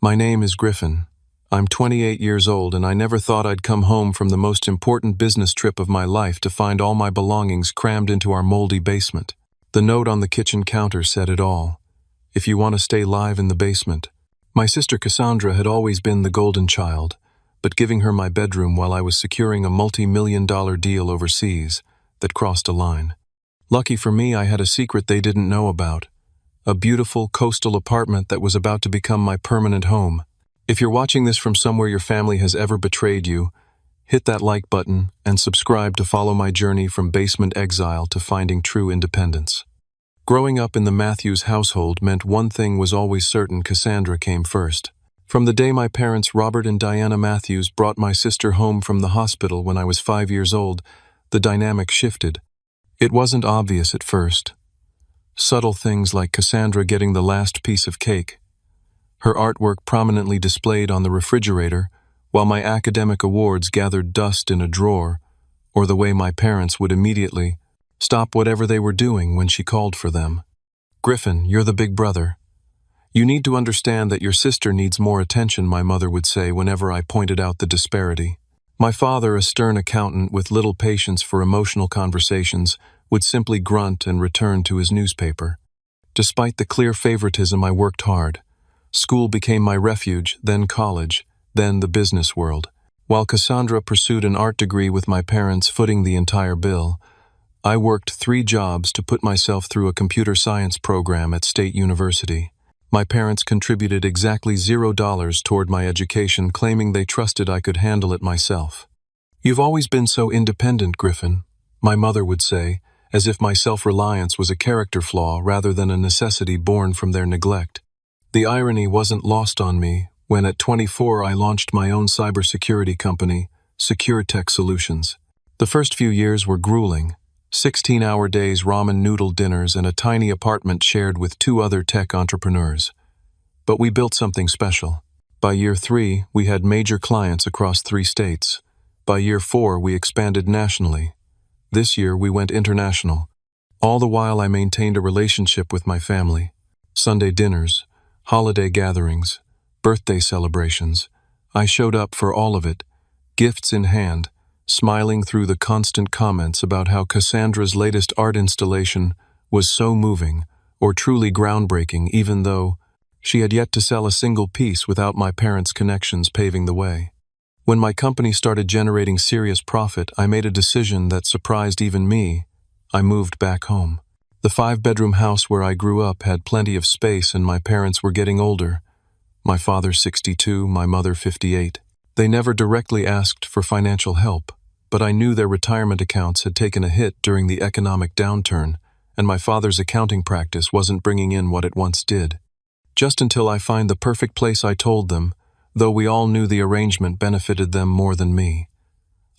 My name is Griffin. I'm 28 years old and I never thought I'd come home from the most important business trip of my life to find all my belongings crammed into our moldy basement. The note on the kitchen counter said it all. If you want to stay live in the basement. My sister Cassandra had always been the golden child, but giving her my bedroom while I was securing a multi-million-dollar deal overseas that crossed a line. Lucky for me, I had a secret they didn't know about. A beautiful coastal apartment that was about to become my permanent home. If you're watching this from somewhere your family has ever betrayed you, hit that like button and subscribe to follow my journey from basement exile to finding true independence. Growing up in the Matthews household meant one thing was always certain: Cassandra came first. From the day my parents, Robert and Diana Matthews, brought my sister home from the hospital when I was 5 years old, the dynamic shifted. It wasn't obvious at first. Subtle things like Cassandra getting the last piece of cake, her artwork prominently displayed on the refrigerator, while my academic awards gathered dust in a drawer, or the way my parents would immediately stop whatever they were doing when she called for them. "Griffin, you're the big brother. You need to understand that your sister needs more attention," my mother would say whenever I pointed out the disparity. My father, a stern accountant with little patience for emotional conversations, would simply grunt and return to his newspaper. Despite the clear favoritism, I worked hard. School became my refuge, then college, then the business world. While Cassandra pursued an art degree with my parents footing the entire bill, I worked 3 jobs to put myself through a computer science program at State University. My parents contributed exactly $0 toward my education, claiming they trusted I could handle it myself. "You've always been so independent, Griffin," my mother would say, as if my self-reliance was a character flaw rather than a necessity born from their neglect. The irony wasn't lost on me when at 24 I launched my own cybersecurity company, Secure Tech Solutions. The first few years were grueling. 16-hour days, ramen noodle dinners, and a tiny apartment shared with 2 other tech entrepreneurs. But we built something special. By year 3, we had major clients across 3 states. By year 4, we expanded nationally. This year, we went international. All the while, I maintained a relationship with my family. Sunday dinners, holiday gatherings, birthday celebrations. I showed up for all of it, gifts in hand, smiling through the constant comments about how Cassandra's latest art installation was so moving or truly groundbreaking, even though she had yet to sell a single piece without my parents' connections paving the way. When my company started generating serious profit, I made a decision that surprised even me. I moved back home. The 5-bedroom house where I grew up had plenty of space, and my parents were getting older. My father 62, my mother 58. They never directly asked for financial help, but I knew their retirement accounts had taken a hit during the economic downturn, and my father's accounting practice wasn't bringing in what it once did. Just until I find the perfect place, I told them, though we all knew the arrangement benefited them more than me.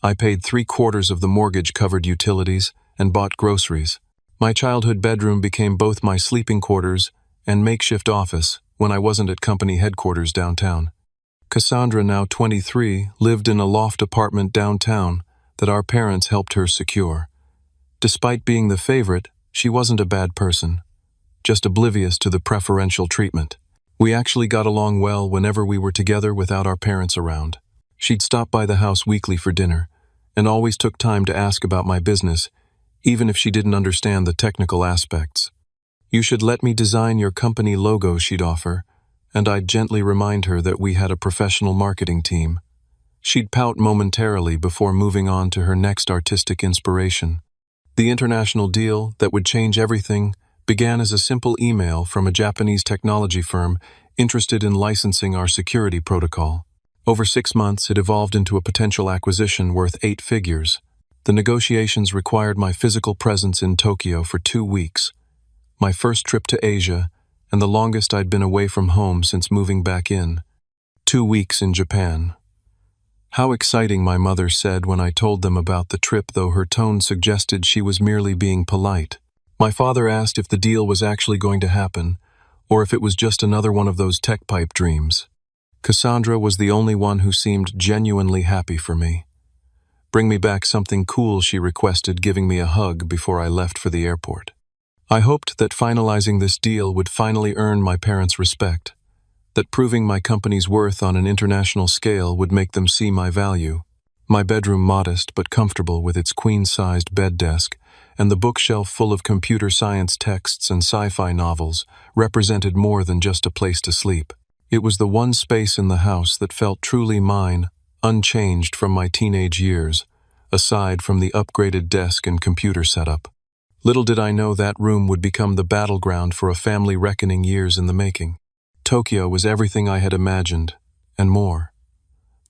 I paid 3/4 of the mortgage-covered utilities and bought groceries. My childhood bedroom became both my sleeping quarters and makeshift office when I wasn't at company headquarters downtown. Cassandra, now 23, lived in a loft apartment downtown that our parents helped her secure. Despite being the favorite, she wasn't a bad person, just oblivious to the preferential treatment. We actually got along well whenever we were together without our parents around. She'd stop by the house weekly for dinner, and always took time to ask about my business, even if she didn't understand the technical aspects. "You should let me design your company logo," she'd offer, and I'd gently remind her that we had a professional marketing team. She'd pout momentarily before moving on to her next artistic inspiration. The international deal that would change everything began as a simple email from a Japanese technology firm interested in licensing our security protocol. Over 6 months, it evolved into a potential acquisition worth 8 figures. The negotiations required my physical presence in Tokyo for 2 weeks, my first trip to Asia, and the longest I'd been away from home since moving back in. 2 weeks in Japan. "How exciting," my mother said when I told them about the trip, though her tone suggested she was merely being polite. My father asked if the deal was actually going to happen, or if it was just another one of those tech pipe dreams. Cassandra was the only one who seemed genuinely happy for me. "Bring me back something cool," she requested, giving me a hug before I left for the airport. I hoped that finalizing this deal would finally earn my parents' respect. that proving my company's worth on an international scale would make them see my value. My bedroom, modest but comfortable with its queen-sized bed desk, and the bookshelf full of computer science texts and sci-fi novels, represented more than just a place to sleep. It was the one space in the house that felt truly mine, unchanged from my teenage years, aside from the upgraded desk and computer setup. Little did I know that room would become the battleground for a family reckoning years in the making. Tokyo was everything I had imagined, and more.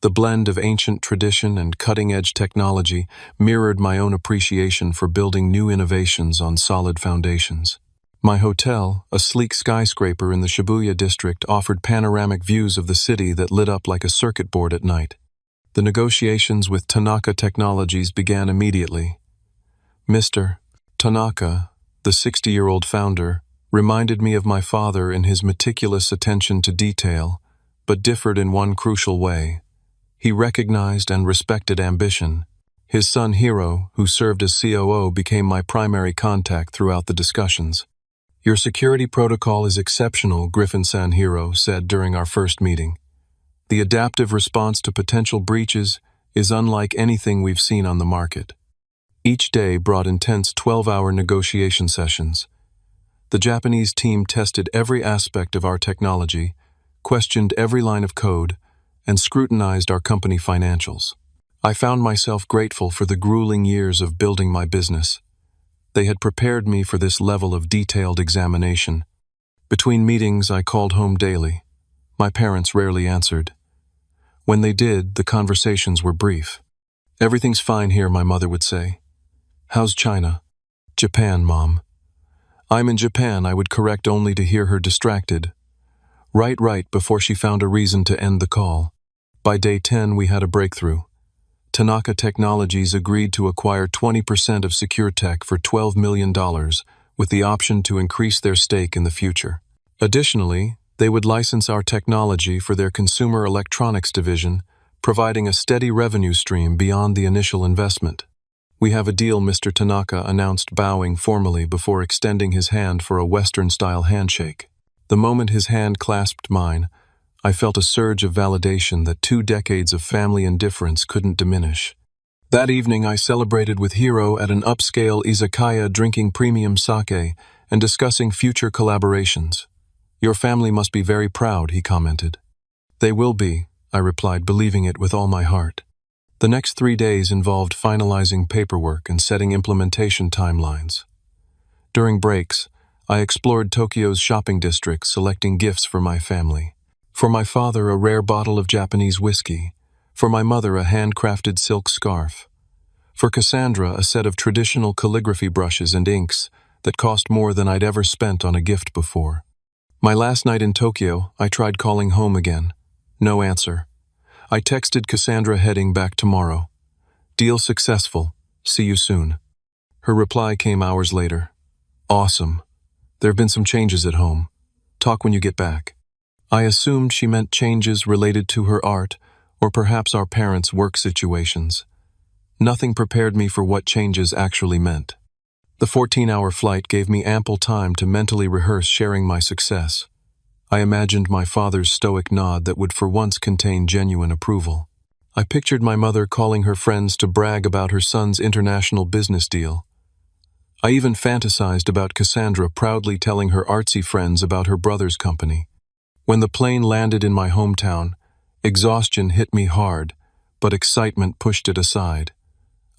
The blend of ancient tradition and cutting-edge technology mirrored my own appreciation for building new innovations on solid foundations. My hotel, a sleek skyscraper in the Shibuya district, offered panoramic views of the city that lit up like a circuit board at night. The negotiations with Tanaka Technologies began immediately. Mr. Tanaka, the 60-year-old founder, reminded me of my father in his meticulous attention to detail, but differed in one crucial way. He recognized and respected ambition. His son Hiro, who served as COO, became my primary contact throughout the discussions. "Your security protocol is exceptional," Griffin-san Hiro said during our first meeting. "The adaptive response to potential breaches is unlike anything we've seen on the market." Each day brought intense 12-hour negotiation sessions. The Japanese team tested every aspect of our technology, questioned every line of code, and scrutinized our company financials. I found myself grateful for the grueling years of building my business. They had prepared me for this level of detailed examination. Between meetings, I called home daily. My parents rarely answered. When they did, the conversations were brief. "Everything's fine here," my mother would say. "How's China?" "Japan, Mom." "I'm in Japan," I would correct only to hear her distracted. Right, before she found a reason to end the call. By day 10, we had a breakthrough. Tanaka Technologies agreed to acquire 20% of SecureTech for $12 million, with the option to increase their stake in the future. Additionally, they would license our technology for their consumer electronics division, providing a steady revenue stream beyond the initial investment. "We have a deal," Mr. Tanaka announced, bowing formally before extending his hand for a Western-style handshake. The moment his hand clasped mine, I felt a surge of validation that 2 decades of family indifference couldn't diminish. That evening, I celebrated with Hiro at an upscale izakaya, drinking premium sake and discussing future collaborations. "Your family must be very proud," he commented. "They will be," I replied, believing it with all my heart. The next 3 days involved finalizing paperwork and setting implementation timelines. During breaks, I explored Tokyo's shopping districts, selecting gifts for my family. For my father, a rare bottle of Japanese whiskey. For my mother, a handcrafted silk scarf. For Cassandra, a set of traditional calligraphy brushes and inks that cost more than I'd ever spent on a gift before. My last night in Tokyo, I tried calling home again. No answer. I texted Cassandra, heading back tomorrow. "Deal successful. See you soon." Her reply came hours later. "Awesome. There have been some changes at home. Talk when you get back." I assumed she meant changes related to her art, or perhaps our parents' work situations. Nothing prepared me for what changes actually meant. The 14-hour flight gave me ample time to mentally rehearse sharing my success. I imagined my father's stoic nod that would for once contain genuine approval. I pictured my mother calling her friends to brag about her son's international business deal. I even fantasized about Cassandra proudly telling her artsy friends about her brother's company. When the plane landed in my hometown, exhaustion hit me hard, but excitement pushed it aside.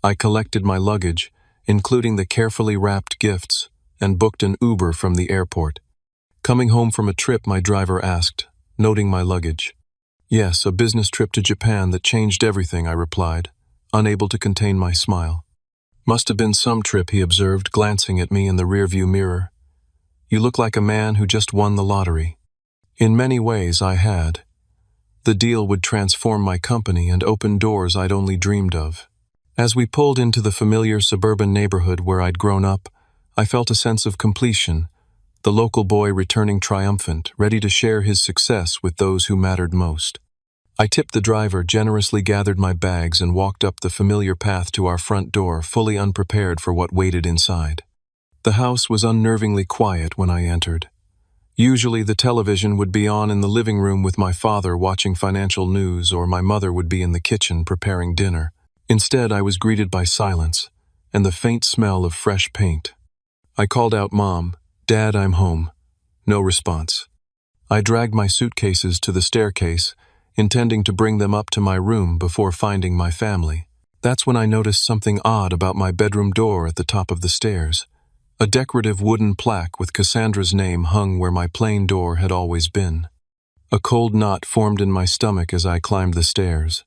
I collected my luggage, including the carefully wrapped gifts, and booked an Uber from the airport. Coming home from a trip, my driver asked, noting my luggage. "Yes, a business trip to Japan that changed everything," I replied, unable to contain my smile. "Must have been some trip," he observed, glancing at me in the rearview mirror. "You look like a man who just won the lottery." In many ways, I had. The deal would transform my company and open doors I'd only dreamed of. As we pulled into the familiar suburban neighborhood where I'd grown up, I felt a sense of completion, the local boy returning triumphant, ready to share his success with those who mattered most. I tipped the driver, generously gathered my bags, and walked up the familiar path to our front door, fully unprepared for what waited inside. The house was unnervingly quiet when I entered. Usually the television would be on in the living room with my father watching financial news, or my mother would be in the kitchen preparing dinner. Instead, I was greeted by silence and the faint smell of fresh paint. I called out, "Mom, Dad, I'm home." No response. I dragged my suitcases to the staircase, intending to bring them up to my room before finding my family. That's when I noticed something odd about my bedroom door at the top of the stairs. A decorative wooden plaque with Cassandra's name hung where my plain door had always been. A cold knot formed in my stomach as I climbed the stairs.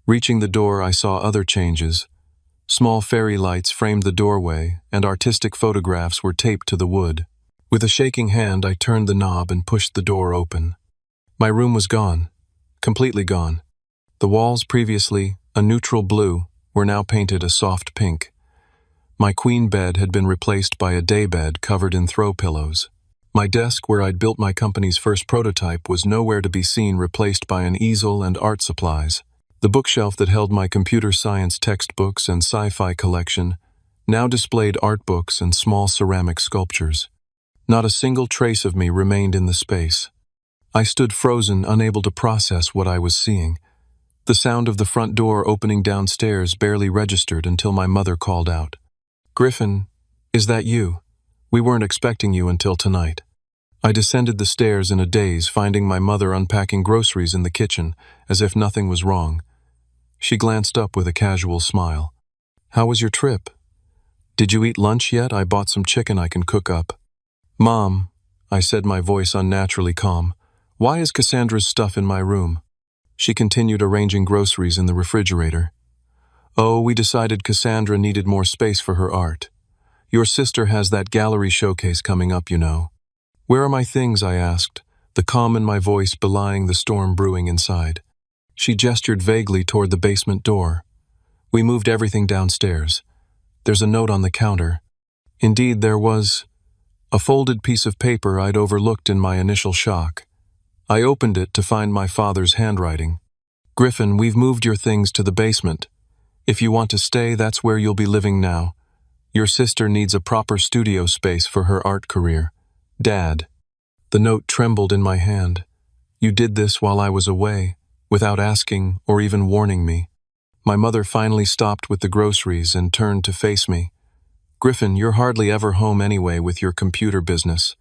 Reaching the door, I saw other changes. Small fairy lights framed the doorway, and artistic photographs were taped to the wood. With a shaking hand, I turned the knob and pushed the door open. My room was gone, completely gone. The walls, previously a neutral blue, were now painted a soft pink. My queen bed had been replaced by a daybed covered in throw pillows. My desk, where I'd built my company's first prototype, was nowhere to be seen, replaced by an easel and art supplies. The bookshelf that held my computer science textbooks and sci-fi collection now displayed art books and small ceramic sculptures. Not a single trace of me remained in the space. I stood frozen, unable to process what I was seeing. The sound of the front door opening downstairs barely registered until my mother called out, "Griffin, is that you? We weren't expecting you until tonight." I descended the stairs in a daze, finding my mother unpacking groceries in the kitchen, as if nothing was wrong. She glanced up with a casual smile. "How was your trip? Did you eat lunch yet? I bought some chicken I can cook up." "Mom," I said, my voice unnaturally calm, "why is Cassandra's stuff in my room?" She continued arranging groceries in the refrigerator. "Oh, we decided Cassandra needed more space for her art. Your sister has that gallery showcase coming up, you know." "Where are my things?" I asked, the calm in my voice belying the storm brewing inside. She gestured vaguely toward the basement door. "We moved everything downstairs. There's a note on the counter." Indeed, there was. A folded piece of paper I'd overlooked in my initial shock. I opened it to find my father's handwriting. "Griffin, we've moved your things to the basement. If you want to stay, that's where you'll be living now. Your sister needs a proper studio space for her art career. Dad." The note trembled in my hand. "You did this while I was away, without asking or even warning me." My mother finally stopped with the groceries and turned to face me. "Griffin, you're hardly ever home anyway with your computer business.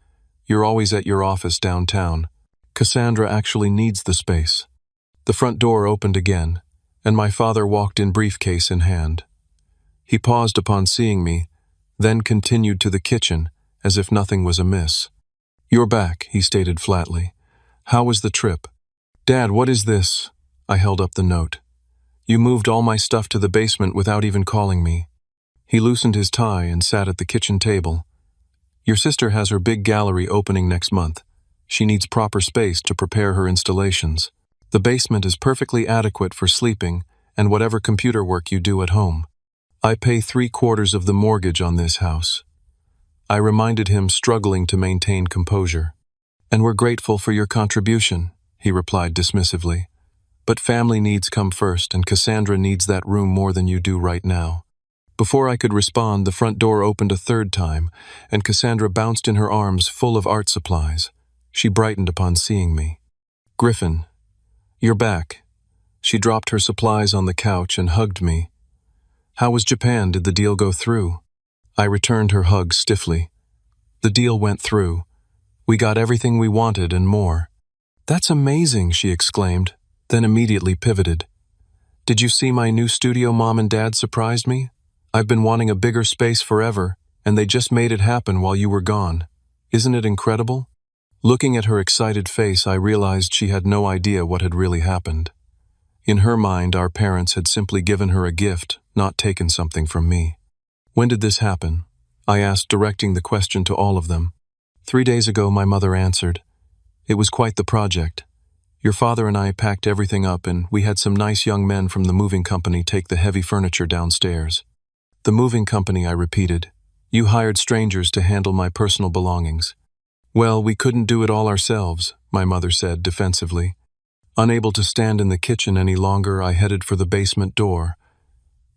You're always at your office downtown. Cassandra actually needs the space." The front door opened again, and my father walked in, briefcase in hand. He paused upon seeing me, then continued to the kitchen, as if nothing was amiss. "You're back," he stated flatly. "How was the trip?" "Dad, what is this?" I held up the note. "You moved all my stuff to the basement without even calling me." He loosened his tie and sat at the kitchen table. "Your sister has her big gallery opening next month. She needs proper space to prepare her installations. The basement is perfectly adequate for sleeping and whatever computer work you do at home. I pay 3/4 of the mortgage on this house." I reminded him, struggling to maintain composure. "And we're grateful for your contribution," he replied dismissively. "But family needs come first, and Cassandra needs that room more than you do right now." Before I could respond, the front door opened a third time, and Cassandra bounced in her arms full of art supplies. She brightened upon seeing me. "Griffin, you're back." She dropped her supplies on the couch and hugged me. "How was Japan? Did the deal go through?" I returned her hug stiffly. "The deal went through. We got everything we wanted and more." "That's amazing," she exclaimed, then immediately pivoted. "Did you see my new studio Mom and Dad surprised me? I've been wanting a bigger space forever, and they just made it happen while you were gone. Isn't it incredible?" Looking at her excited face, I realized she had no idea what had really happened. In her mind, our parents had simply given her a gift, not taken something from me. "When did this happen?" I asked, directing the question to all of them. 3 days ago, my mother answered. "It was quite the project. Your father and I packed everything up, and we had some nice young men from the moving company take the heavy furniture downstairs." "The moving company," I repeated. "You hired strangers to handle my personal belongings." "Well, we couldn't do it all ourselves," my mother said defensively. Unable to stand in the kitchen any longer, I headed for the basement door.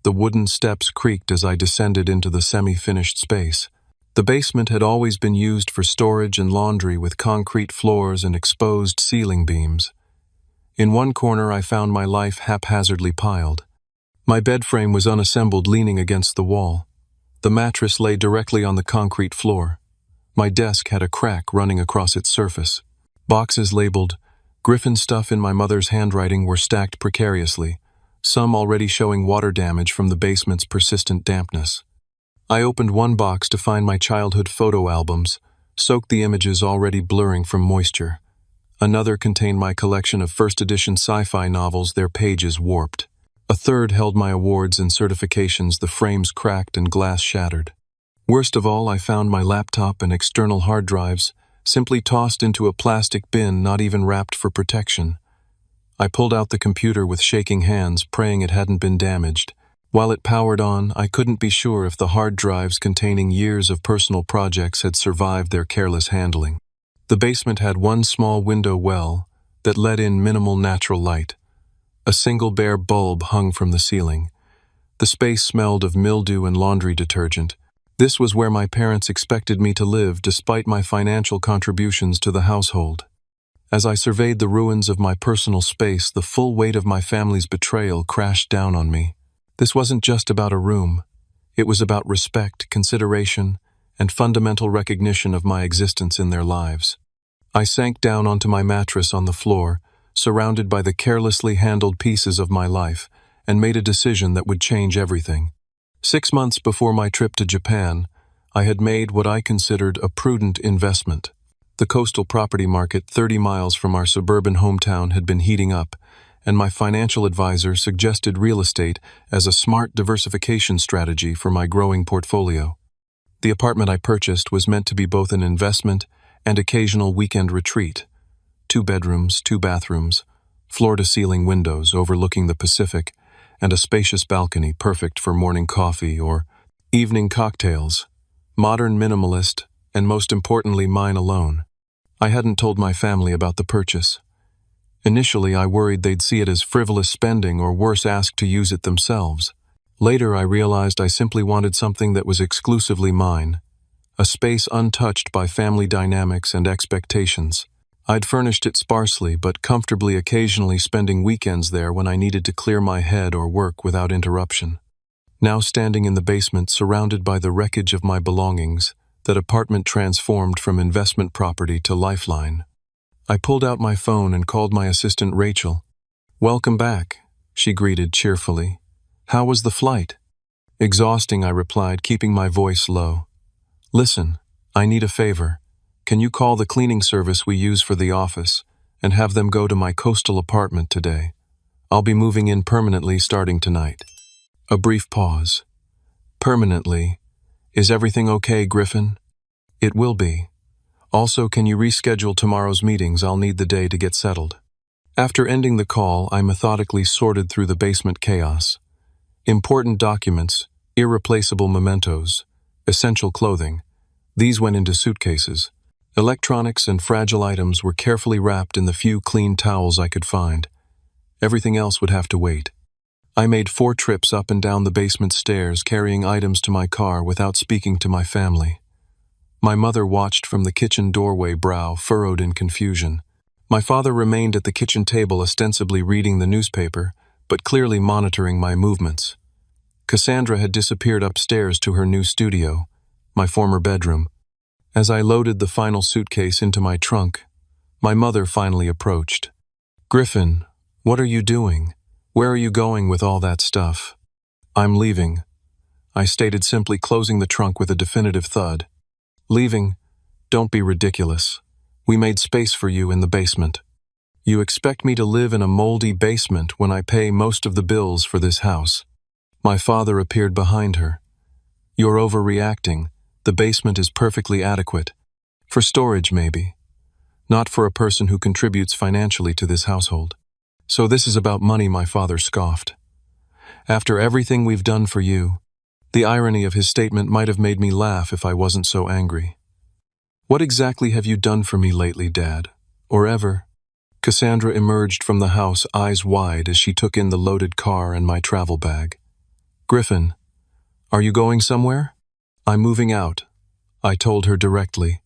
The wooden steps creaked as I descended into the semi-finished space. The basement had always been used for storage and laundry with concrete floors and exposed ceiling beams. In one corner I found my life haphazardly piled. My bed frame was unassembled, leaning against the wall. The mattress lay directly on the concrete floor. My desk had a crack running across its surface. Boxes labeled Griffin stuff in my mother's handwriting were stacked precariously, some already showing water damage from the basement's persistent dampness. I opened one box to find my childhood photo albums, soaked the images already blurring from moisture. Another contained my collection of first-edition sci-fi novels, their pages warped. A third held my awards and certifications, the frames cracked and glass shattered. Worst of all, I found my laptop and external hard drives, simply tossed into a plastic bin, not even wrapped for protection. I pulled out the computer with shaking hands, praying it hadn't been damaged. While it powered on, I couldn't be sure if the hard drives containing years of personal projects had survived their careless handling. The basement had one small window well that let in minimal natural light. A single bare bulb hung from the ceiling. The space smelled of mildew and laundry detergent. This was where my parents expected me to live, despite my financial contributions to the household. As I surveyed the ruins of my personal space, the full weight of my family's betrayal crashed down on me. This wasn't just about a room. It was about respect, consideration, and fundamental recognition of my existence in their lives. I sank down onto my mattress on the floor, surrounded by the carelessly handled pieces of my life, and made a decision that would change everything. 6 months before my trip to Japan, I had made what I considered a prudent investment. The coastal property market 30 miles from our suburban hometown had been heating up, and my financial advisor suggested real estate as a smart diversification strategy for my growing portfolio. The apartment I purchased was meant to be both an investment and occasional weekend retreat. 2 bedrooms, 2 bathrooms, floor-to-ceiling windows overlooking the Pacific, and a spacious balcony perfect for morning coffee or evening cocktails. Modern, minimalist, and most importantly, mine alone. I hadn't told my family about the purchase. Initially, I worried they'd see it as frivolous spending or worse, ask to use it themselves. Later, I realized I simply wanted something that was exclusively mine, a space untouched by family dynamics and expectations. I'd furnished it sparsely but comfortably, occasionally spending weekends there when I needed to clear my head or work without interruption. Now standing in the basement, surrounded by the wreckage of my belongings, that apartment transformed from investment property to lifeline. I pulled out my phone and called my assistant Rachel. "Welcome back," she greeted cheerfully. "How was the flight?" "Exhausting," I replied, keeping my voice low. "Listen, I need a favor. Can you call the cleaning service we use for the office and have them go to my coastal apartment today? I'll be moving in permanently starting tonight." A brief pause. "Permanently? Is everything okay, Griffin?" "It will be. Also, can you reschedule tomorrow's meetings? I'll need the day to get settled." After ending the call, I methodically sorted through the basement chaos. Important documents, irreplaceable mementos, essential clothing. These went into suitcases. Electronics and fragile items were carefully wrapped in the few clean towels I could find. Everything else would have to wait. I made 4 trips up and down the basement stairs, carrying items to my car without speaking to my family. My mother watched from the kitchen doorway, brow furrowed in confusion. My father remained at the kitchen table, ostensibly reading the newspaper, but clearly monitoring my movements. Cassandra had disappeared upstairs to her new studio, my former bedroom. As I loaded the final suitcase into my trunk, my mother finally approached. "Griffin, what are you doing? Where are you going with all that stuff?" "I'm leaving," I stated simply, closing the trunk with a definitive thud. "Leaving? Don't be ridiculous. We made space for you in the basement. You expect me to live in a moldy basement when I pay most of the bills for this house?" My father appeared behind her. "You're overreacting. The basement is perfectly adequate. For storage, maybe. Not for a person who contributes financially to this household." "So this is about money," my father scoffed. "After everything we've done for you." The irony of his statement might have made me laugh if I wasn't so angry. "What exactly have you done for me lately, Dad? Or ever?" Cassandra emerged from the house, eyes wide, as she took in the loaded car and my travel bag. "Griffin, are you going somewhere?" "I'm moving out. I told her directly.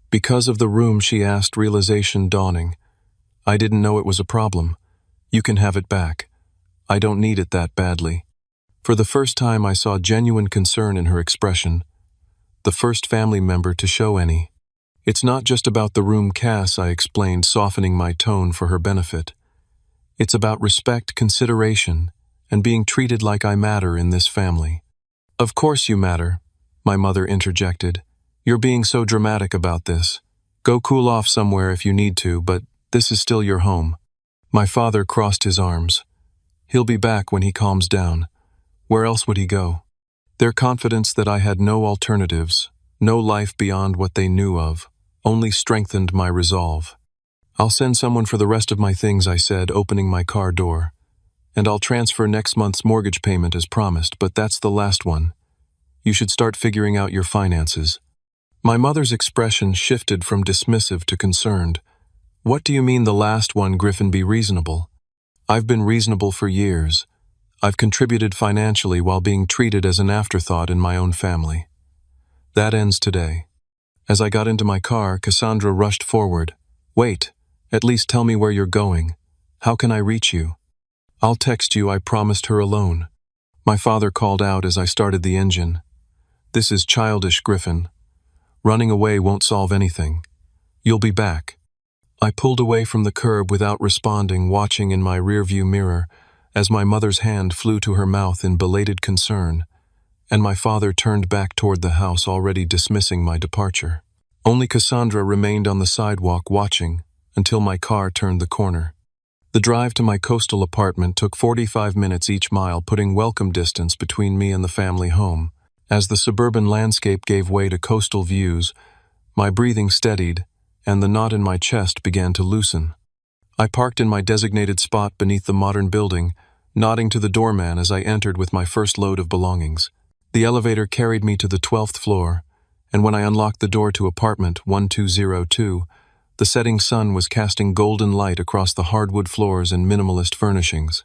Because of the room she asked, realization dawning. I didn't know it was a problem. You can have it back. I don't need it that badly. For the first time I saw genuine concern in her expression. The first family member to show any. It's not just about the room, Cass, I explained, softening my tone for her benefit. It's about respect, consideration, and being treated like I matter in this family. Of course you matter, my mother interjected. You're being so dramatic about this. Go cool off somewhere if you need to, but this is still your home. My father crossed his arms. He'll be back when he calms down. Where else would he go? Their confidence that I had no alternatives, no life beyond what they knew of, only strengthened my resolve. I'll send someone for the rest of my things, I said, opening my car door. And I'll transfer next month's mortgage payment as promised, but that's the last one. You should start figuring out your finances. My mother's expression shifted from dismissive to concerned. What do you mean the last one, Griffin? Be reasonable. I've been reasonable for years. I've contributed financially while being treated as an afterthought in my own family. That ends today. As I got into my car, Cassandra rushed forward. Wait, at least tell me where you're going. How can I reach you? I'll text you, I promised her alone. My father called out as I started the engine. This is childish, Griffin. Running away won't solve anything. You'll be back. I pulled away from the curb without responding, watching in my rearview mirror as my mother's hand flew to her mouth in belated concern, and my father turned back toward the house, already dismissing my departure. Only Cassandra remained on the sidewalk watching until my car turned the corner. The drive to my coastal apartment took 45 minutes each mile, putting welcome distance between me and the family home. As the suburban landscape gave way to coastal views, my breathing steadied, and the knot in my chest began to loosen. I parked in my designated spot beneath the modern building, nodding to the doorman as I entered with my first load of belongings. The elevator carried me to the 12th floor, and when I unlocked the door to apartment 1202, the setting sun was casting golden light across the hardwood floors and minimalist furnishings.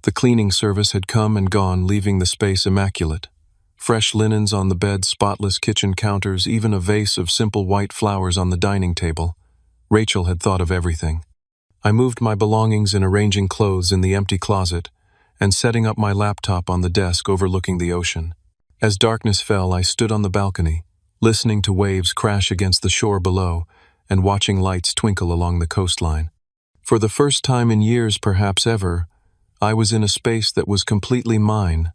The cleaning service had come and gone, leaving the space immaculate. Fresh linens on the bed, spotless kitchen counters, even a vase of simple white flowers on the dining table. Rachel had thought of everything. I moved my belongings in arranging clothes in the empty closet and setting up my laptop on the desk overlooking the ocean. As darkness fell, I stood on the balcony, listening to waves crash against the shore below and watching lights twinkle along the coastline. For the first time in years, perhaps ever, I was in a space that was completely mine,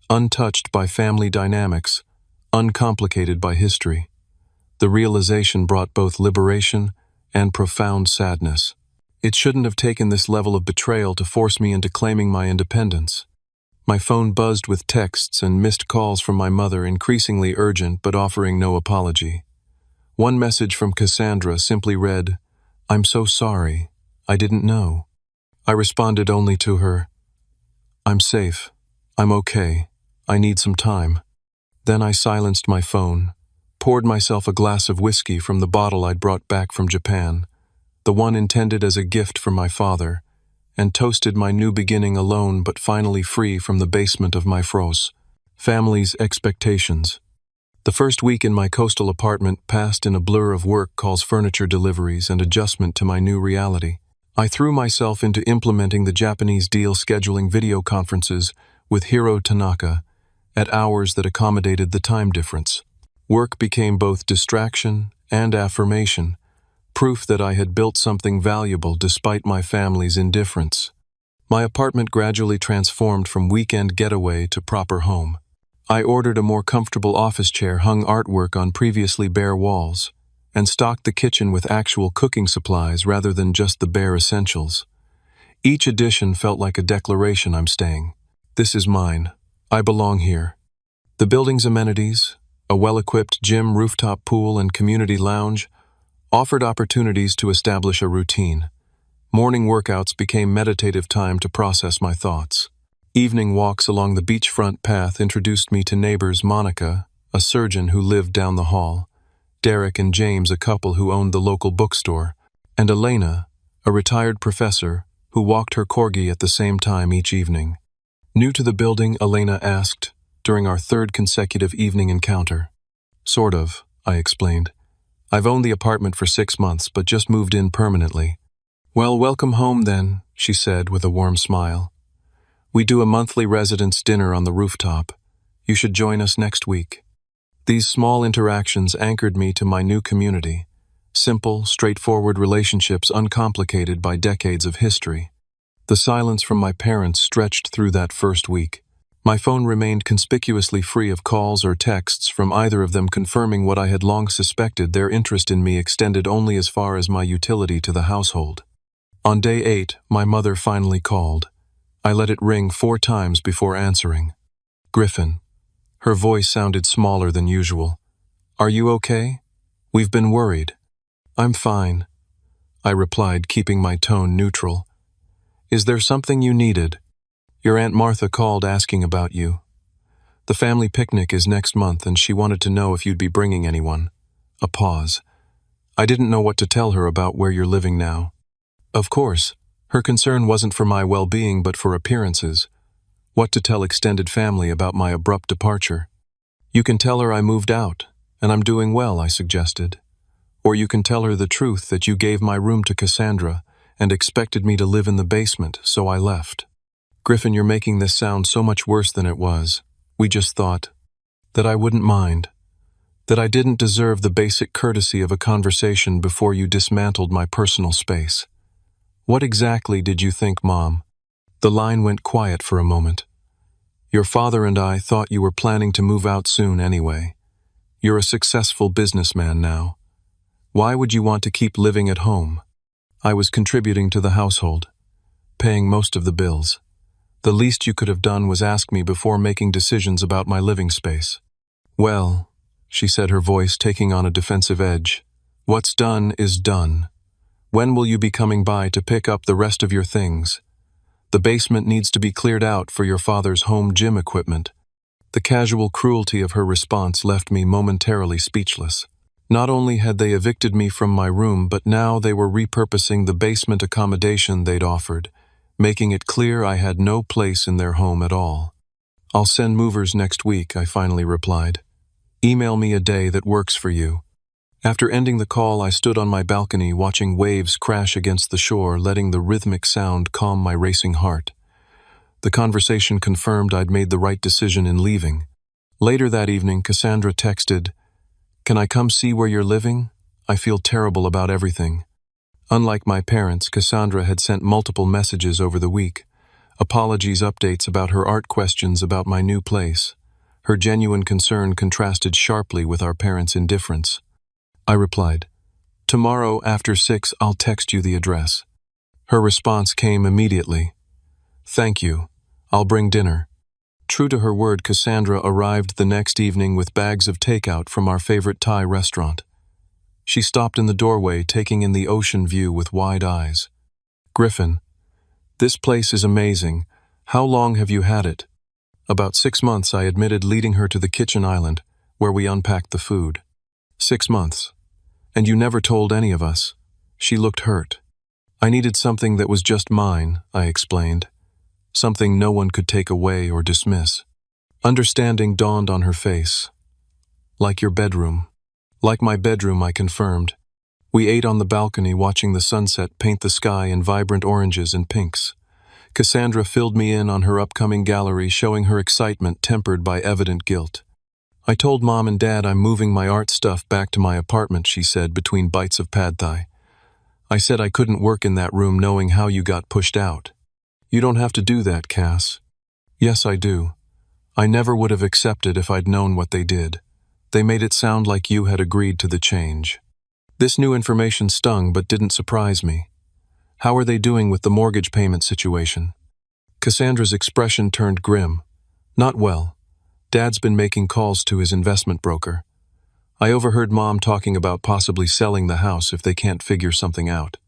untouched by family dynamics, uncomplicated by history. The realization brought both liberation and profound sadness. It shouldn't have taken this level of betrayal to force me into claiming my independence. My phone buzzed with texts and missed calls from my mother, increasingly urgent but offering no apology. One message from Cassandra simply read, "I'm so sorry. I didn't know." I responded only to her, "I'm safe. I'm okay. I need some time." Then I silenced my phone, poured myself a glass of whiskey from the bottle I'd brought back from Japan, the one intended as a gift from my father, and toasted my new beginning alone but finally free from the basement of my fros. Family's expectations. The first week in my coastal apartment passed in a blur of work calls, furniture deliveries, and adjustment to my new reality. I threw myself into implementing the Japanese deal, scheduling video conferences with Hiro Tanaka at hours that accommodated the time difference. Work became both distraction and affirmation, proof that I had built something valuable despite my family's indifference. My apartment gradually transformed from weekend getaway to proper home. I ordered a more comfortable office chair, hung artwork on previously bare walls, and stocked the kitchen with actual cooking supplies rather than just the bare essentials. Each addition felt like a declaration: I'm staying. This is mine. I belong here. The building's amenities, a well-equipped gym, rooftop pool, and community lounge, offered opportunities to establish a routine. Morning workouts became meditative time to process my thoughts. Evening walks along the beachfront path introduced me to neighbors Monica, a surgeon who lived down the hall, Derek and James, a couple who owned the local bookstore, and Elena, a retired professor who walked her corgi at the same time each evening. New to the building, Elena asked, during our third consecutive evening encounter. Sort of, I explained. "I've owned the apartment for 6 months, but just moved in permanently." "Well, welcome home then," she said with a warm smile. "We do a monthly residence dinner on the rooftop. You should join us next week." These small interactions anchored me to my new community. Simple, straightforward relationships uncomplicated by decades of history. The silence from my parents stretched through that first week. My phone remained conspicuously free of calls or texts from either of them, confirming what I had long suspected: their interest in me extended only as far as my utility to the household. On day 8, my mother finally called. I let it ring 4 times before answering. "Griffin." Her voice sounded smaller than usual. "Are you okay? We've been worried." "I'm fine," I replied, keeping my tone neutral. "Is there something you needed? Your Aunt Martha called asking about you. The family picnic is next month and she wanted to know if you'd be bringing anyone." A pause. I didn't know what to tell her about where you're living now. Of course, her concern wasn't for my well-being but for appearances. What to tell extended family about my abrupt departure? "You can tell her I moved out, and I'm doing well," I suggested. "Or you can tell her the truth, that you gave my room to Cassandra and expected me to live in the basement, so I left." "Griffin, you're making this sound so much worse than it was. We just thought that I wouldn't mind, that I didn't deserve the basic courtesy of a conversation before you dismantled my personal space." "What exactly did you think, Mom?" The line went quiet for a moment. "Your father and I thought you were planning to move out soon anyway. You're a successful businessman now. Why would you want to keep living at home?" "I was contributing to the household, paying most of the bills. The least you could have done was ask me before making decisions about my living space." "Well," she said, her voice taking on a defensive edge, "what's done is done. When will you be coming by to pick up the rest of your things? The basement needs to be cleared out for your father's home gym equipment." The casual cruelty of her response left me momentarily speechless. Not only had they evicted me from my room, but now they were repurposing the basement accommodation they'd offered, making it clear I had no place in their home at all. "I'll send movers next week," I finally replied. "Email me a day that works for you." After ending the call, I stood on my balcony watching waves crash against the shore, letting the rhythmic sound calm my racing heart. The conversation confirmed I'd made the right decision in leaving. Later that evening, Cassandra texted, "Can I come see where you're living? I feel terrible about everything." Unlike my parents, Cassandra had sent multiple messages over the week. Apologies, updates about her art, questions about my new place. Her genuine concern contrasted sharply with our parents' indifference. I replied, "Tomorrow after 6, I'll text you the address." Her response came immediately. "Thank you. I'll bring dinner." True to her word, Cassandra arrived the next evening with bags of takeout from our favorite Thai restaurant. She stopped in the doorway, taking in the ocean view with wide eyes. "Griffin, this place is amazing. How long have you had it?" "About 6 months," I admitted, leading her to the kitchen island, where we unpacked the food. "6 months. And you never told any of us." She looked hurt. "I needed something that was just mine," I explained. "Something no one could take away or dismiss." Understanding dawned on her face. "Like your bedroom." "Like my bedroom," I confirmed. We ate on the balcony, watching the sunset paint the sky in vibrant oranges and pinks. Cassandra filled me in on her upcoming gallery, showing her excitement tempered by evident guilt. "I told Mom and Dad I'm moving my art stuff back to my apartment," she said between bites of pad thai. "I said I couldn't work in that room knowing how you got pushed out." "You don't have to do that, Cass." "Yes, I do. I never would have accepted if I'd known what they did. They made it sound like you had agreed to the change." This new information stung but didn't surprise me. "How are they doing with the mortgage payment situation?" Cassandra's expression turned grim. "Not well. Dad's been making calls to his investment broker. I overheard Mom talking about possibly selling the house if they can't figure something out."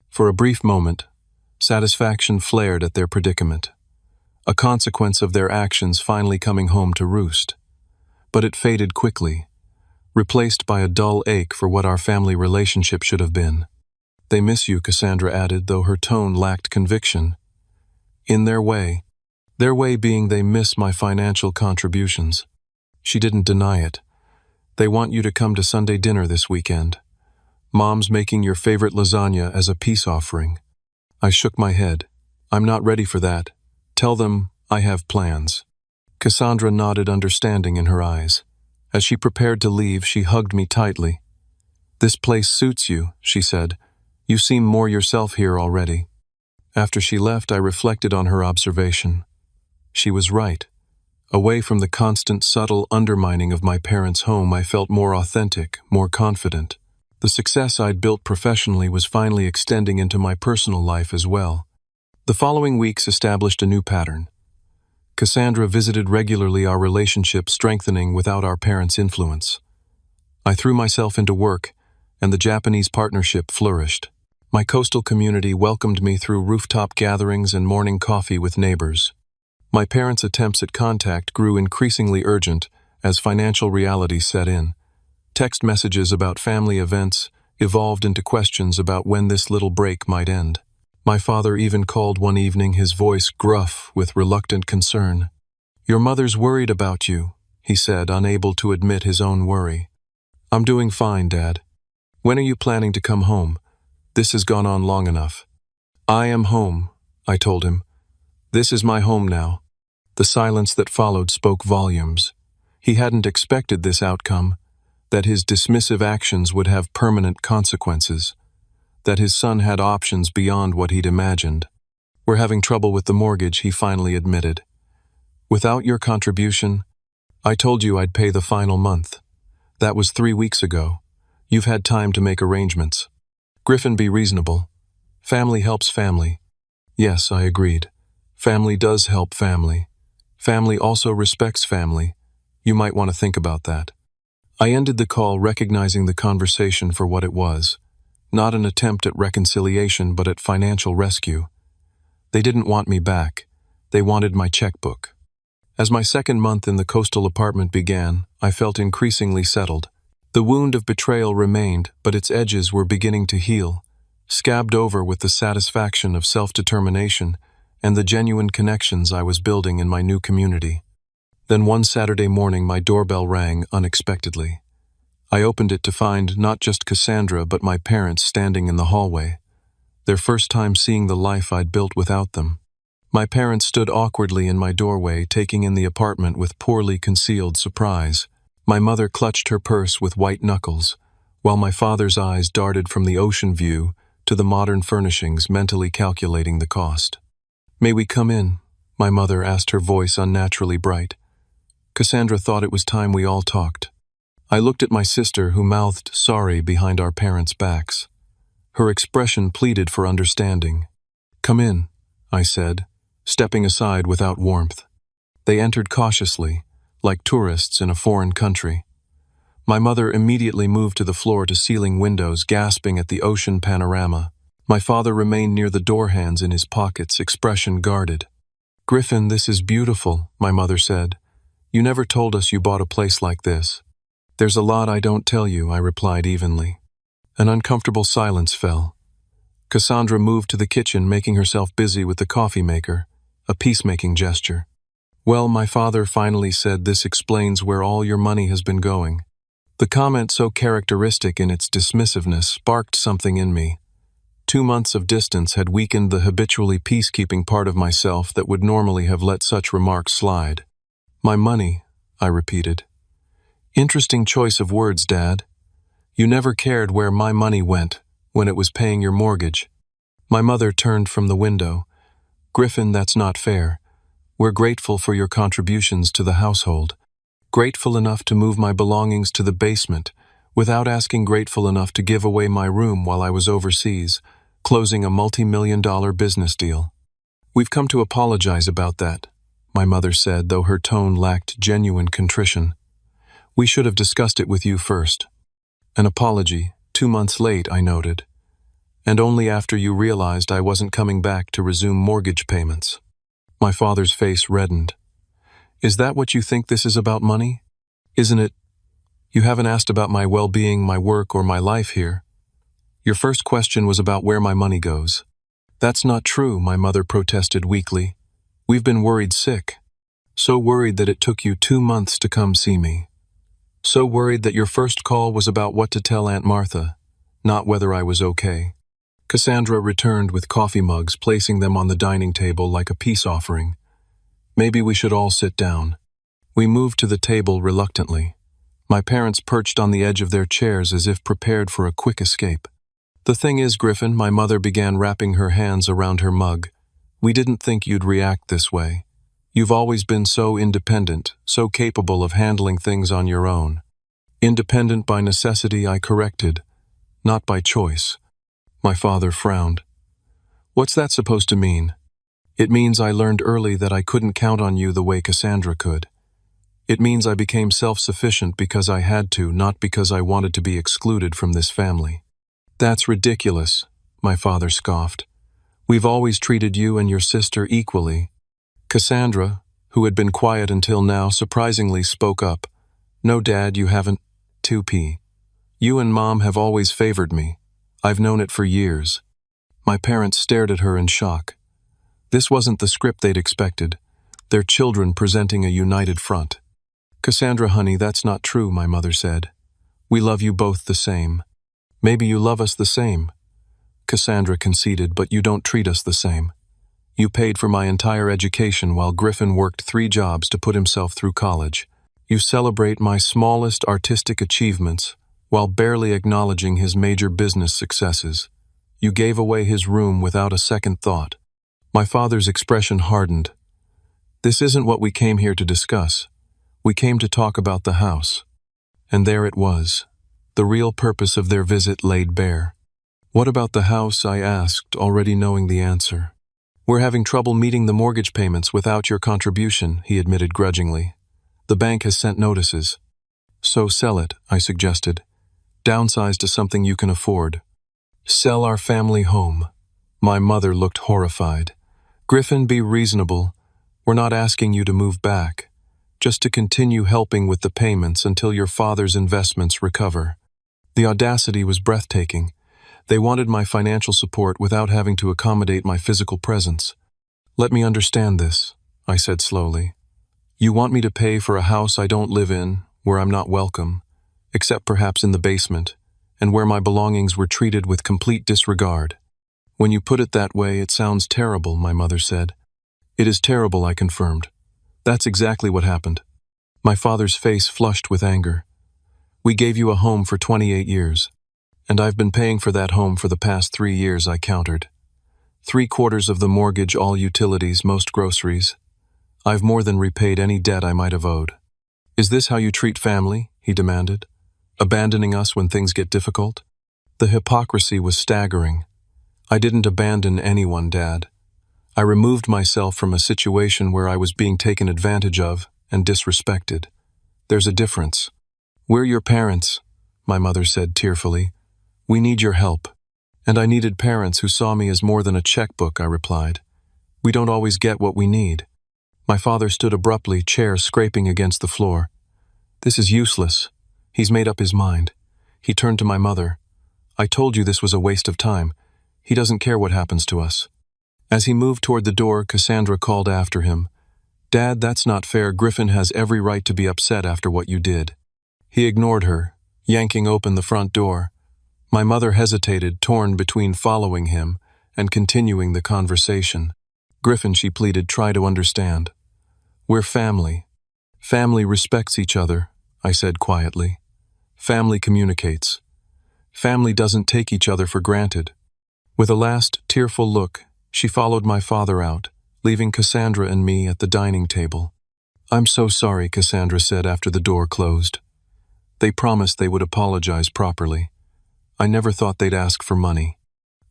For a brief moment, satisfaction flared at their predicament, a consequence of their actions finally coming home to roost. But it faded quickly, replaced by a dull ache for what our family relationship should have been. "They miss you," Cassandra added, though her tone lacked conviction. "In their way being they miss my financial contributions." She didn't deny it. They want you to come to Sunday dinner this weekend. Mom's making your favorite lasagna as a peace offering. I shook my head. I'm not ready for that. Tell them I have plans. Cassandra nodded understanding in her eyes. As she prepared to leave, she hugged me tightly. This place suits you, she said. You seem more yourself here already. After she left, I reflected on her observation. She was right. Away from the constant, subtle undermining of my parents' home, I felt more authentic, more confident. The success I'd built professionally was finally extending into my personal life as well. The following weeks established a new pattern. Cassandra visited regularly, our relationship strengthening without our parents' influence. I threw myself into work, and the Japanese partnership flourished. My coastal community welcomed me through rooftop gatherings and morning coffee with neighbors. My parents' attempts at contact grew increasingly urgent as financial reality set in. Text messages about family events evolved into questions about when this little break might end. My father even called one evening, his voice gruff with reluctant concern. "Your mother's worried about you," he said, unable to admit his own worry. "I'm doing fine, Dad. When are you planning to come home? This has gone on long enough." "I am home," I told him. "This is my home now." The silence that followed spoke volumes. He hadn't expected this outcome, that his dismissive actions would have permanent consequences, that his son had options beyond what he'd imagined. "We're having trouble with the mortgage," he finally admitted. "Without your contribution, I told you I'd pay the final month. That was 3 weeks ago. You've had time to make arrangements." "Griffin, be reasonable. Family helps family." "Yes," I agreed. "Family does help family. Family also respects family. You might want to think about that." I ended the call recognizing the conversation for what it was. Not an attempt at reconciliation, but at financial rescue. They didn't want me back. They wanted my checkbook. As my second month in the coastal apartment began, I felt increasingly settled. The wound of betrayal remained, but its edges were beginning to heal, scabbed over with the satisfaction of self-determination and the genuine connections I was building in my new community. Then one Saturday morning, my doorbell rang unexpectedly. I opened it to find not just Cassandra, but my parents standing in the hallway, their first time seeing the life I'd built without them. My parents stood awkwardly in my doorway, taking in the apartment with poorly concealed surprise. My mother clutched her purse with white knuckles, while my father's eyes darted from the ocean view to the modern furnishings, mentally calculating the cost. "May we come in?" my mother asked, her voice unnaturally bright. Cassandra thought it was time we all talked. I looked at my sister, who mouthed sorry behind our parents' backs. Her expression pleaded for understanding. "Come in," I said, stepping aside without warmth. They entered cautiously, like tourists in a foreign country. My mother immediately moved to the floor-to-ceiling windows, gasping at the ocean panorama. My father remained near the door, hands in his pockets, expression guarded. "Griffin, this is beautiful," my mother said. "You never told us you bought a place like this." "There's a lot I don't tell you," I replied evenly. An uncomfortable silence fell. Cassandra moved to the kitchen, making herself busy with the coffee maker, a peacemaking gesture. "Well," my father finally said, "this explains where all your money has been going." The comment, so characteristic in its dismissiveness, sparked something in me. 2 months of distance had weakened the habitually peacekeeping part of myself that would normally have let such remarks slide. "My money," I repeated. "Interesting choice of words, Dad. You never cared where my money went when it was paying your mortgage." My mother turned from the window. "Griffin, that's not fair. We're grateful for your contributions to the household. Grateful enough to move my belongings to the basement, without asking grateful enough to give away my room while I was overseas, closing a multi-million-dollar business deal. We've come to apologize about that," my mother said, though her tone lacked genuine contrition. "We should have discussed it with you first." "An apology, 2 months late," I noted. "And only after you realized I wasn't coming back to resume mortgage payments." My father's face reddened. "Is that what you think this is about, money? Isn't it? You haven't asked about my well-being, my work, or my life here. Your first question was about where my money goes." "That's not true," my mother protested weakly. "We've been worried sick. So worried that it took you 2 months to come see me." So worried that your first call was about what to tell Aunt Martha, not whether I was okay. Cassandra returned with coffee mugs, placing them on the dining table like a peace offering. Maybe we should all sit down. We moved to the table reluctantly. My parents perched on the edge of their chairs as if prepared for a quick escape. The thing is, Griffin, my mother began wrapping her hands around her mug. We didn't think you'd react this way. You've always been so independent, so capable of handling things on your own. Independent by necessity, I corrected, not by choice. My father frowned. What's that supposed to mean? It means I learned early that I couldn't count on you the way Cassandra could. It means I became self-sufficient because I had to, not because I wanted to be excluded from this family. That's ridiculous, my father scoffed. We've always treated you and your sister equally. Cassandra, who had been quiet until now, surprisingly spoke up. No, Dad, you haven't. 2p. You and Mom have always favored me. I've known it for years. My parents stared at her in shock. This wasn't the script they'd expected, their children presenting a united front. Cassandra, honey, that's not true, my mother said. We love you both the same. Maybe you love us the same. Cassandra conceded, but you don't treat us the same. You paid for my entire education while Griffin worked 3 jobs to put himself through college. You celebrate my smallest artistic achievements while barely acknowledging his major business successes. You gave away his room without a second thought. My father's expression hardened. This isn't what we came here to discuss. We came to talk about the house. And there it was. The real purpose of their visit laid bare. What about the house? I asked, already knowing the answer. We're having trouble meeting the mortgage payments without your contribution, he admitted grudgingly. The bank has sent notices. So sell it, I suggested. Downsize to something you can afford. Sell our family home. My mother looked horrified. Griffin, be reasonable. We're not asking you to move back, just to continue helping with the payments until your father's investments recover. The audacity was breathtaking. They wanted my financial support without having to accommodate my physical presence. Let me understand this, I said slowly. You want me to pay for a house I don't live in, where I'm not welcome, except perhaps in the basement, and where my belongings were treated with complete disregard. When you put it that way, it sounds terrible, my mother said. It is terrible, I confirmed. That's exactly what happened. My father's face flushed with anger. We gave you a home for 28 years, and I've been paying for that home for the past 3 years, I countered. 3/4 of the mortgage, all utilities, most groceries. I've more than repaid any debt I might have owed. Is this how you treat family? He demanded. Abandoning us when things get difficult? The hypocrisy was staggering. I didn't abandon anyone, Dad. I removed myself from a situation where I was being taken advantage of and disrespected. There's a difference. We're your parents, my mother said tearfully. We need your help. And I needed parents who saw me as more than a checkbook, I replied. We don't always get what we need. My father stood abruptly, chair scraping against the floor. This is useless. He's made up his mind. He turned to my mother. I told you this was a waste of time. He doesn't care what happens to us. As he moved toward the door, Cassandra called after him. Dad, that's not fair. Griffin has every right to be upset after what you did. He ignored her, yanking open the front door. My mother hesitated, torn between following him and continuing the conversation. Griffin, she pleaded, try to understand. We're family. Family respects each other, I said quietly. Family communicates. Family doesn't take each other for granted. With a last, tearful look, she followed my father out, leaving Cassandra and me at the dining table. I'm so sorry, Cassandra said after the door closed. They promised they would apologize properly. I never thought they'd ask for money.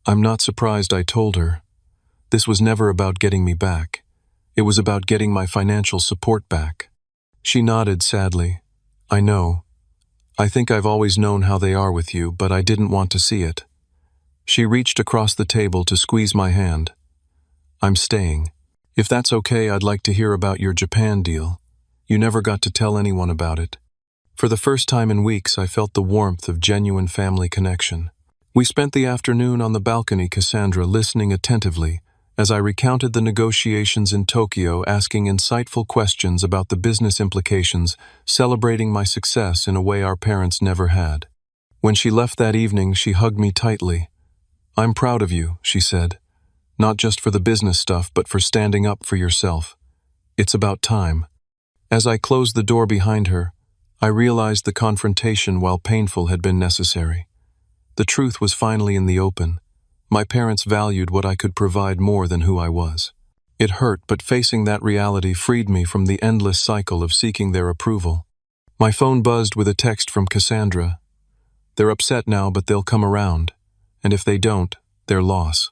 I'm not surprised, I told her. This was never about getting me back. It was about getting my financial support back. She nodded sadly. I know. I think I've always known how they are with you, but I didn't want to see it. She reached across the table to squeeze my hand. I'm staying. If that's okay, I'd like to hear about your Japan deal. You never got to tell anyone about it. For the first time in weeks, I felt the warmth of genuine family connection. We spent the afternoon on the balcony, Cassandra listening attentively as I recounted the negotiations in Tokyo, asking insightful questions about the business implications, celebrating my success in a way our parents never had. When she left that evening, she hugged me tightly. "I'm proud of you," she said, "not just for the business stuff, but for standing up for yourself. It's about time." As I closed the door behind her, I realized the confrontation, while painful, had been necessary. The truth was finally in the open. My parents valued what I could provide more than who I was. It hurt, but facing that reality freed me from the endless cycle of seeking their approval. My phone buzzed with a text from Cassandra. "They're upset now, but they'll come around. And if they don't, their loss.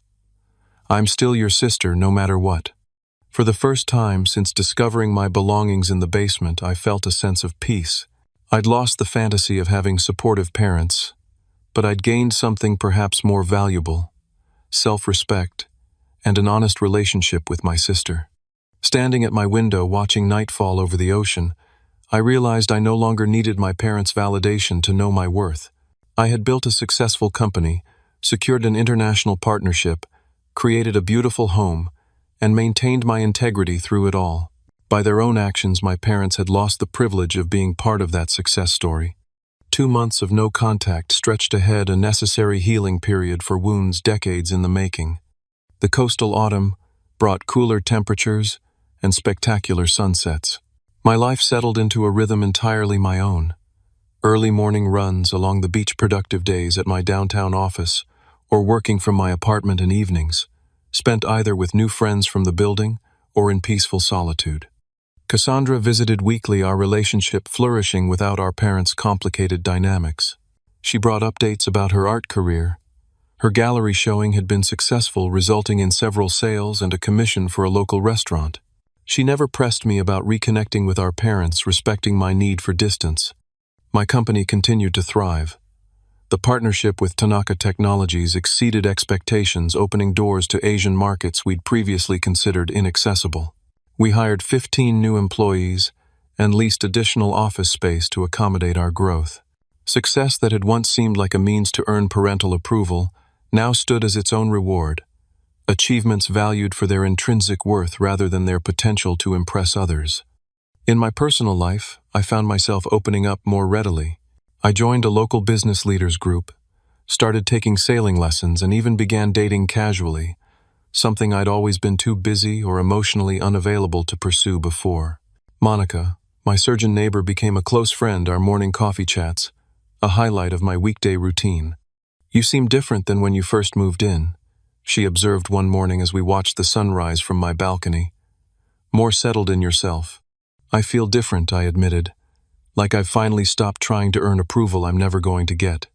I'm still your sister, no matter what." For the first time since discovering my belongings in the basement, I felt a sense of peace. I'd lost the fantasy of having supportive parents, but I'd gained something perhaps more valuable: self-respect and an honest relationship with my sister. Standing at my window watching nightfall over the ocean, I realized I no longer needed my parents' validation to know my worth. I had built a successful company, secured an international partnership, created a beautiful home, and maintained my integrity through it all. By their own actions, my parents had lost the privilege of being part of that success story. 2 months of no contact stretched ahead, a necessary healing period for wounds decades in the making. The coastal autumn brought cooler temperatures and spectacular sunsets. My life settled into a rhythm entirely my own. Early morning runs along the beach, productive days at my downtown office, or working from my apartment in evenings, spent either with new friends from the building or in peaceful solitude. Cassandra visited weekly, our relationship flourishing without our parents' complicated dynamics. She brought updates about her art career. Her gallery showing had been successful, resulting in several sales and a commission for a local restaurant. She never pressed me about reconnecting with our parents, respecting my need for distance. My company continued to thrive. The partnership with Tanaka Technologies exceeded expectations, opening doors to Asian markets we'd previously considered inaccessible. We hired 15 new employees and leased additional office space to accommodate our growth. Success that had once seemed like a means to earn parental approval now stood as its own reward. Achievements valued for their intrinsic worth rather than their potential to impress others. In my personal life, I found myself opening up more readily. I joined a local business leaders group, started taking sailing lessons, and even began dating casually, something I'd always been too busy or emotionally unavailable to pursue before. Monica, my surgeon neighbor, became a close friend, our morning coffee chats, a highlight of my weekday routine. "You seem different than when you first moved in," she observed one morning as we watched the sunrise from my balcony. "More settled in yourself." "I feel different," I admitted, "like I've finally stopped trying to earn approval I'm never going to get."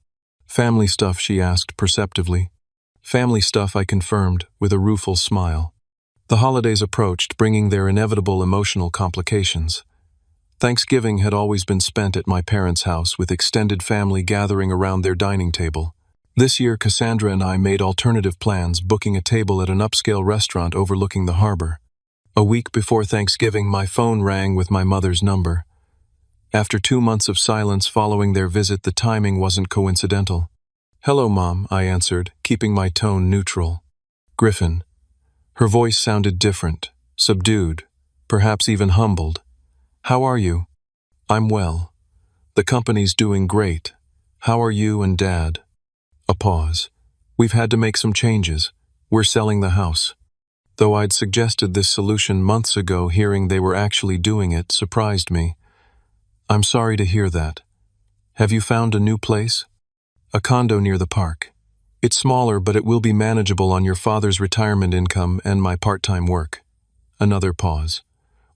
"Family stuff?" she asked perceptively. "Family stuff," I confirmed, with a rueful smile. The holidays approached, bringing their inevitable emotional complications. Thanksgiving had always been spent at my parents' house, with extended family gathering around their dining table. This year, Cassandra and I made alternative plans, booking a table at an upscale restaurant overlooking the harbor. A week before Thanksgiving, my phone rang with my mother's number. After 2 months of silence following their visit, the timing wasn't coincidental. "Hello, Mom," I answered, keeping my tone neutral. "Griffin." Her voice sounded different, subdued, perhaps even humbled. "How are you?" "I'm well. The company's doing great. How are you and Dad?" A pause. "We've had to make some changes. We're selling the house." Though I'd suggested this solution months ago, hearing they were actually doing it surprised me. "I'm sorry to hear that. Have you found a new place?" "A condo near the park. It's smaller, but it will be manageable on your father's retirement income and my part-time work." Another pause.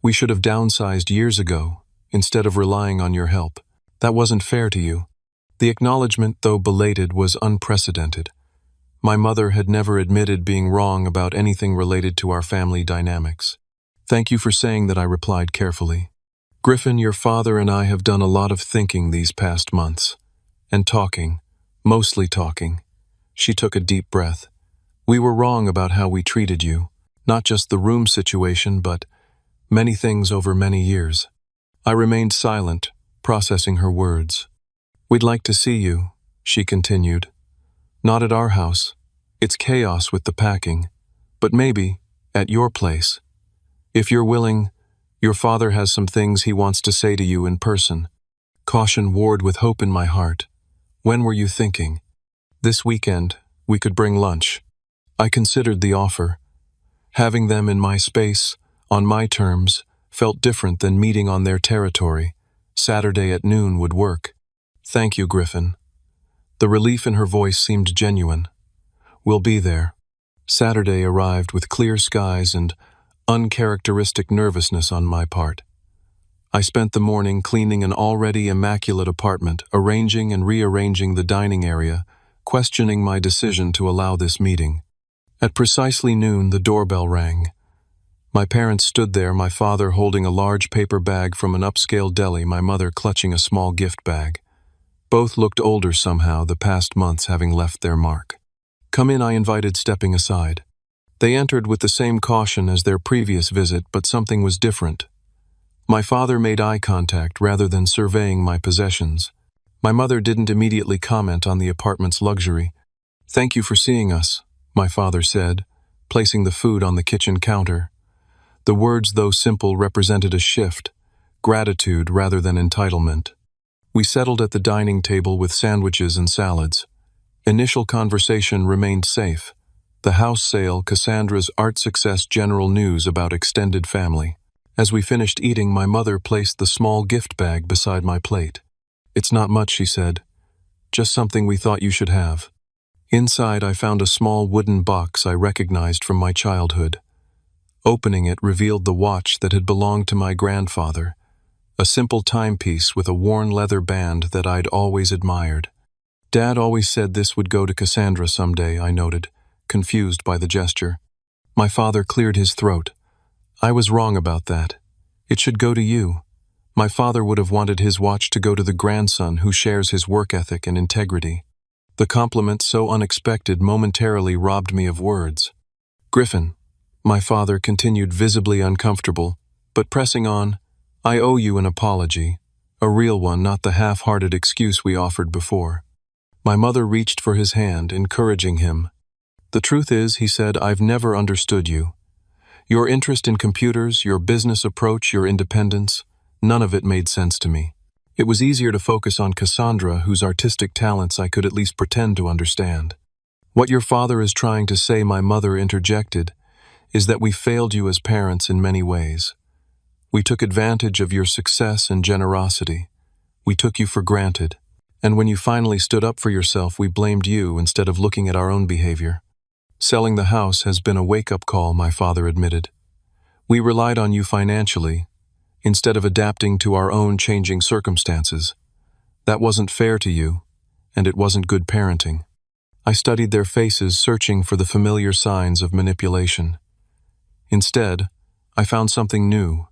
"We should have downsized years ago, instead of relying on your help. That wasn't fair to you." The acknowledgement, though belated, was unprecedented. My mother had never admitted being wrong about anything related to our family dynamics. "Thank you for saying that," I replied carefully. "Griffin, your father and I have done a lot of thinking these past months. And talking. Mostly talking." She took a deep breath. "We were wrong about how we treated you. Not just the room situation, but many things over many years." I remained silent, processing her words. "We'd like to see you," she continued. "Not at our house. It's chaos with the packing. But maybe, At your place. If you're willing, your father has some things he wants to say to you in person. Caution warred with hope in my heart. When were you thinking? This weekend, we could bring lunch. I considered the offer. Having them in my space, on my terms, felt different than meeting on their territory. Saturday at noon would work. Thank you, Griffin. The relief in her voice seemed genuine. We'll be there. Saturday arrived with clear skies and uncharacteristic nervousness on my part. I spent the morning cleaning an already immaculate apartment, arranging and rearranging the dining area, questioning my decision to allow this meeting. At precisely noon, the doorbell rang. My parents stood there, my father holding a large paper bag from an upscale deli, my mother clutching a small gift bag. Both looked older somehow, the past months having left their mark. Come in, I invited, stepping aside. They entered with the same caution as their previous visit, but something was different. My father made eye contact rather than surveying my possessions. My mother didn't immediately comment on the apartment's luxury. Thank you for seeing us, my father said, placing the food on the kitchen counter. The words, though simple, represented a shift, gratitude rather than entitlement. We settled at the dining table with sandwiches and salads. Initial conversation remained safe. The house sale, Cassandra's art success, general news about extended family. As we finished eating, my mother placed the small gift bag beside my plate. It's not much, she said. Just something we thought you should have. Inside, I found a small wooden box I recognized from my childhood. Opening it revealed the watch that had belonged to my grandfather, a simple timepiece with a worn leather band that I'd always admired. Dad always said this would go to Cassandra someday, I noted, confused by the gesture. My father cleared his throat. I was wrong about that. It should go to you. My father would have wanted his watch to go to the grandson who shares his work ethic and integrity. The compliment, so unexpected, momentarily robbed me of words. Griffin, my father continued, visibly uncomfortable, but pressing on, I owe you an apology. A real one, not the half-hearted excuse we offered before. My mother reached for his hand, encouraging him. The truth is, he said, I've never understood you. Your interest in computers, your business approach, your independence, none of it made sense to me. It was easier to focus on Cassandra, whose artistic talents I could at least pretend to understand. What your father is trying to say, my mother interjected, is that we failed you as parents in many ways. We took advantage of your success and generosity. We took you for granted. And when you finally stood up for yourself, we blamed you instead of looking at our own behavior. Selling the house has been a wake-up call, my father admitted. We relied on you financially, instead of adapting to our own changing circumstances. That wasn't fair to you, and it wasn't good parenting. I studied their faces, searching for the familiar signs of manipulation. Instead, I found something new,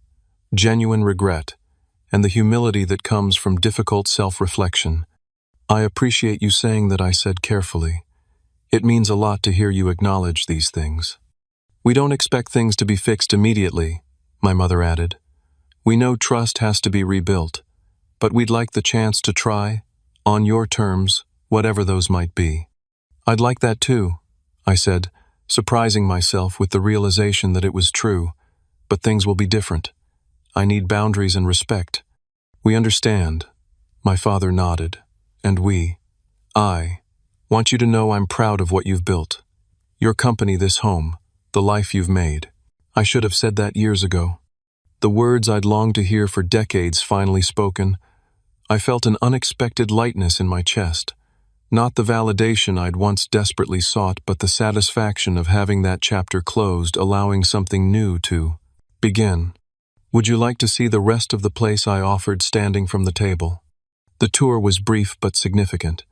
genuine regret, and the humility that comes from difficult self-reflection. I appreciate you saying that, I said carefully. It means a lot to hear you acknowledge these things. We don't expect things to be fixed immediately, my mother added. We know trust has to be rebuilt, but we'd like the chance to try, on your terms, whatever those might be. I'd like that too, I said, surprising myself with the realization that it was true, but things will be different. I need boundaries and respect. We understand, my father nodded, and I want you to know I'm proud of what you've built. Your company, this home, the life you've made. I should have said that years ago. The words I'd longed to hear for decades finally spoken. I felt an unexpected lightness in my chest. Not the validation I'd once desperately sought, but the satisfaction of having that chapter closed, allowing something new to begin. Would you like to see the rest of the place, I offered, standing from the table. The tour was brief but significant.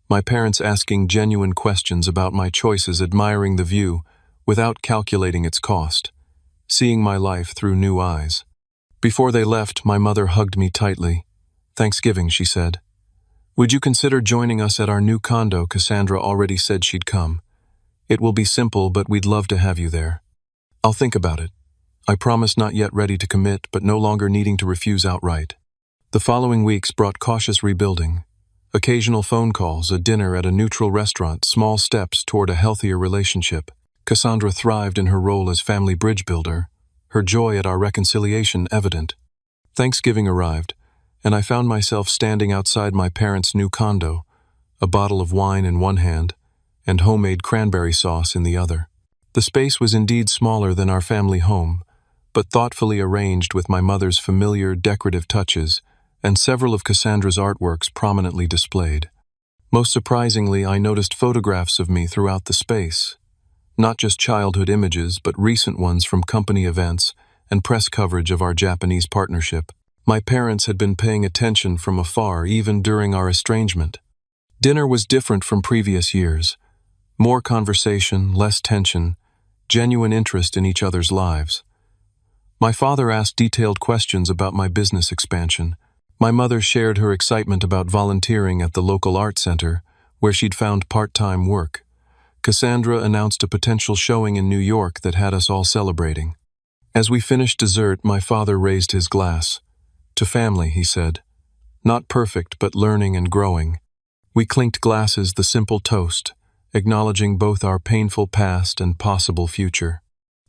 My parents asking genuine questions about my choices, admiring the view, without calculating its cost, seeing my life through new eyes. Before they left, my mother hugged me tightly. Thanksgiving, she said. Would you consider joining us at our new condo? Cassandra already said she'd come. It will be simple, but we'd love to have you there. I'll think about it. I promise, not yet ready to commit, but no longer needing to refuse outright. The following weeks brought cautious rebuilding. Occasional phone calls, a dinner at a neutral restaurant, small steps toward a healthier relationship. Cassandra thrived in her role as family bridge builder, her joy at our reconciliation evident. Thanksgiving arrived, and I found myself standing outside my parents' new condo, a bottle of wine in one hand and homemade cranberry sauce in the other. The space was indeed smaller than our family home, but thoughtfully arranged with my mother's familiar decorative touches and several of Cassandra's artworks prominently displayed. Most surprisingly, I noticed photographs of me throughout the space. Not just childhood images, but recent ones from company events and press coverage of our Japanese partnership. My parents had been paying attention from afar even during our estrangement. Dinner was different from previous years. More conversation, less tension, genuine interest in each other's lives. My father asked detailed questions about my business expansion. My mother shared her excitement about volunteering at the local art center, where she'd found part-time work. Cassandra announced a potential showing in New York that had us all celebrating. As we finished dessert, my father raised his glass. "To family," he said. "Not perfect, but learning and growing." We clinked glasses, the simple toast, acknowledging both our painful past and possible future.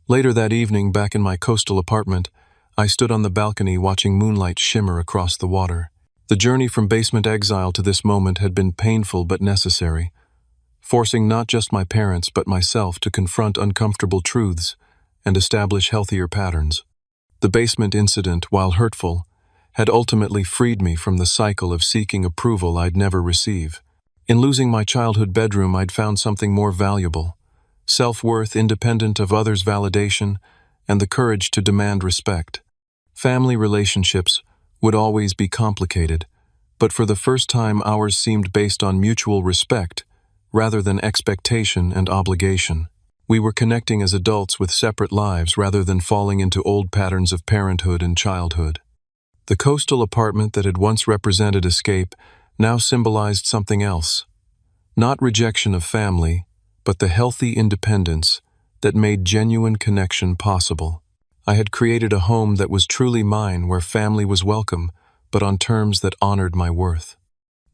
Later that evening, back in my coastal apartment, I stood on the balcony watching moonlight shimmer across the water. The journey from basement exile to this moment had been painful but necessary, forcing not just my parents but myself to confront uncomfortable truths and establish healthier patterns. The basement incident, while hurtful, had ultimately freed me from the cycle of seeking approval I'd never receive. In losing my childhood bedroom, I'd found something more valuable: self-worth independent of others' validation and the courage to demand respect. Family relationships would always be complicated, but for the first time ours seemed based on mutual respect rather than expectation and obligation. We were connecting as adults with separate lives rather than falling into old patterns of parenthood and childhood. The coastal apartment that had once represented escape now symbolized something else. Not rejection of family, but the healthy independence that made genuine connection possible. I had created a home that was truly mine, where family was welcome, but on terms that honored my worth.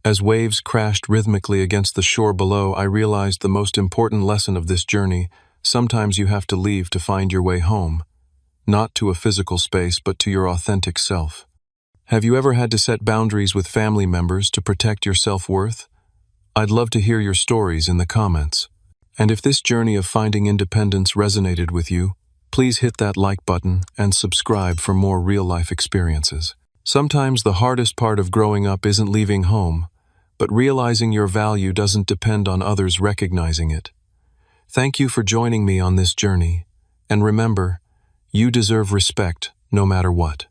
As waves crashed rhythmically against the shore below, I realized the most important lesson of this journey: sometimes you have to leave to find your way home, not to a physical space, but to your authentic self. Have you ever had to set boundaries with family members to protect your self-worth? I'd love to hear your stories in the comments. And if this journey of finding independence resonated with you, please hit that like button and subscribe for more real-life experiences. Sometimes the hardest part of growing up isn't leaving home, but realizing your value doesn't depend on others recognizing it. Thank you for joining me on this journey, and remember, you deserve respect no matter what.